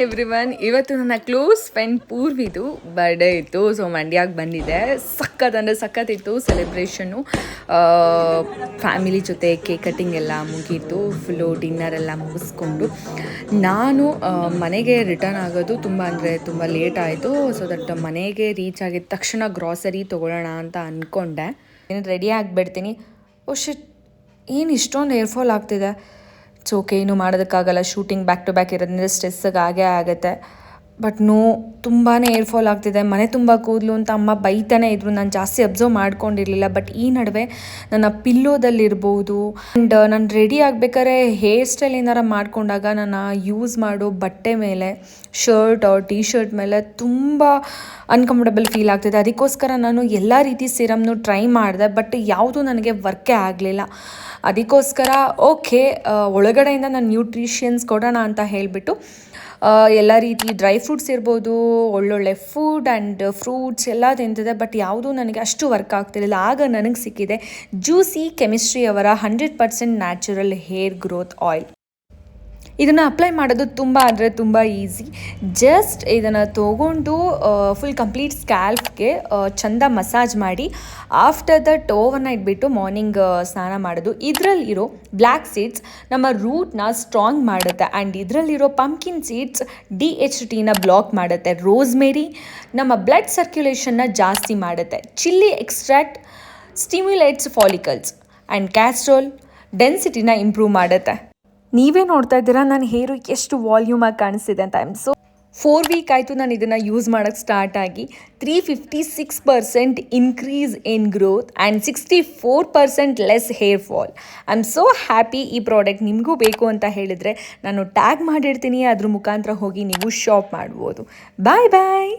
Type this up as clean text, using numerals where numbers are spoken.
Everyone, ಇವತ್ತು ನನ್ನ close friend ಪೂರ್ವಿದು birthday ಇತ್ತು. ಸೊ ಮಂಡ್ಯಕ್ಕೆ ಬಂದಿದೆ. ಸಖತ್ತಿತ್ತು ಸೆಲೆಬ್ರೇಷನ್ನು. ಫ್ಯಾಮಿಲಿ ಜೊತೆ ಕೇಕ್ ಕಟ್ಟಿಂಗ್ ಎಲ್ಲ ಮುಗೀತು. ಫುಲ್ಲು ಡಿನ್ನರೆಲ್ಲ ಮುಗಿಸ್ಕೊಂಡು ನಾನು ಮನೆಗೆ ರಿಟರ್ನ್ ಆಗೋದು ತುಂಬ ಲೇಟ್ ಆಯಿತು. ಸೊ ದಟ್ ಮನೆಗೆ ರೀಚ್ ಆಗಿದ ತಕ್ಷಣ ಗ್ರಾಸರಿ ತೊಗೊಳ್ಳೋಣ ಅಂತ ಅಂದ್ಕೊಂಡೆ. ಏನು ರೆಡಿ ಆಗಿಬಿಡ್ತೀನಿ. ಶಿಟ್, ಏನು ಇಷ್ಟೊಂದು ಏರ್ಫಾಲ್ ಆಗ್ತಿದೆ. ಇಟ್ಸ್ ಓಕೆ, ಏನು ಮಾಡೋದಕ್ಕಾಗಲ್ಲ. ಶೂಟಿಂಗ್ ಬ್ಯಾಕ್ ಟು ಬ್ಯಾಕ್ ಇರೋದ್ರಿಂದ ಸ್ಟ್ರೆಸ್ಸಾಗಿ ಆಗೇ ಆಗುತ್ತೆ. ಬಟ್ ತುಂಬಾ ಏರ್ಫಾಲ್ ಆಗ್ತಿದೆ. ಮನೆ ತುಂಬ ಕೂದಲು ಅಂತ ಅಮ್ಮ ಬೈತಾನೆ ಇದ್ರು. ನಾನು ಜಾಸ್ತಿ ಅಬ್ಸರ್ವ್ ಮಾಡ್ಕೊಂಡಿರಲಿಲ್ಲ. ಬಟ್ ಈ ನಡುವೆ ನನ್ನ ಪಿಲ್ಲೋದಲ್ಲಿರ್ಬೋದು ಆ್ಯಂಡ್ ನಾನು ರೆಡಿ ಆಗಬೇಕಾದ್ರೆ ಹೇರ್ ಸ್ಟೈಲ್ ಏನಾರು ಮಾಡ್ಕೊಂಡಾಗ ನಾನು ಯೂಸ್ ಮಾಡೋ ಬಟ್ಟೆ ಮೇಲೆ, ಶರ್ಟ್ ಟೀ ಶರ್ಟ್ ಮೇಲೆ ತುಂಬ ಅನ್ಕಂಫರ್ಟಬಲ್ ಫೀಲ್ ಆಗ್ತಿದೆ. ಅದಕ್ಕೋಸ್ಕರ ನಾನು ಎಲ್ಲ ರೀತಿ ಸಿರಮ್ನು ಟ್ರೈ ಮಾಡಿದೆ. ಬಟ್ ಯಾವುದೂ ನನಗೆ ವರ್ಕೇ ಆಗಲಿಲ್ಲ. ಅದಕ್ಕೋಸ್ಕರ ಓಕೆ, ಒಳಗಡೆಯಿಂದ ನಾನು ನ್ಯೂಟ್ರಿಷನ್ಸ್ ಕೊಡೋಣ ಅಂತ ಹೇಳಿಬಿಟ್ಟು ಎಲ್ಲ ರೀತಿ ಡ್ರೈ ಫ್ರೂಟ್ಸ್ ಇರ್ಬೋದು, ಒಳ್ಳೊಳ್ಳೆ ಫುಡ್ ಆ್ಯಂಡ್ ಫ್ರೂಟ್ಸ್ ಎಲ್ಲ ತಿಂತಿದೆ. ಬಟ್ ಯಾವುದೂ ನನಗೆ ಅಷ್ಟು ವರ್ಕ್ ಆಗ್ತಿರಲಿಲ್ಲ. ಆಗ ನನಗೆ ಸಿಕ್ಕಿದೆ ಜ್ಯೂಸಿ ಕೆಮಿಸ್ಟ್ರಿ ಅವರ 100% ನ್ಯಾಚುರಲ್ ಹೇರ್ ಗ್ರೋತ್ ಆಯಿಲ್. ಇದನ್ನು ಅಪ್ಲೈ ಮಾಡೋದು ತುಂಬ ಈಸಿ. ಜಸ್ಟ್ ಇದನ್ನು ತೊಗೊಂಡು ಫುಲ್ ಕಂಪ್ಲೀಟ್ ಸ್ಕ್ಯಾಲ್ಪ್ಗೆ ಚಂದ ಮಸಾಜ್ ಮಾಡಿ ಆಫ್ಟರ್ ದಟ್ ಓವರ್ನೈಟ್ ಬಿಟ್ಟು ಮಾರ್ನಿಂಗ್ ಸ್ನಾನ ಮಾಡೋದು. ಇದರಲ್ಲಿರೋ ಬ್ಲ್ಯಾಕ್ ಸೀಡ್ಸ್ ನಮ್ಮ ರೂಟ್ನ ಸ್ಟ್ರಾಂಗ್ ಮಾಡುತ್ತೆ ಆ್ಯಂಡ್ ಇದರಲ್ಲಿರೋ ಪಂಪ್ಕಿನ್ ಸೀಡ್ಸ್ DHTನ ಬ್ಲಾಕ್ ಮಾಡುತ್ತೆ. ರೋಸ್ಮೆರಿ ನಮ್ಮ ಬ್ಲಡ್ ಸರ್ಕ್ಯುಲೇಷನ್ನ ಜಾಸ್ತಿ ಮಾಡುತ್ತೆ. Chilli extract stimulates follicles and castor oil ಡೆನ್ಸಿಟಿನ ಇಂಪ್ರೂವ್ ಮಾಡುತ್ತೆ. ನೀವೇ ನೋಡ್ತಾ ಇದ್ದೀರಾ ನನ್ನ ಹೇರು ಎಷ್ಟು ವಾಲ್ಯೂಮಾಗಿ ಕಾಣಿಸ್ತಿದೆ ಅಂತ. 4 ವೀಕ್ ಆಯಿತು ನಾನು ಇದನ್ನು ಯೂಸ್ ಮಾಡೋಕ್ಕೆ ಸ್ಟಾರ್ಟ್ ಆಗಿ. 356% increase in growth and 64% less hair fall. I am so happy. ಈ ಪ್ರಾಡಕ್ಟ್ ನಿಮಗೂ ಬೇಕು ಅಂತ ಹೇಳಿದರೆ ನಾನು ಟ್ಯಾಗ್ ಮಾಡಿರ್ತೀನಿ. ಅದ್ರ ಮುಖಾಂತರ ಹೋಗಿ ನೀವು ಶಾಪ್ ಮಾಡ್ಬೋದು. ಬಾಯ್ ಬಾಯ್.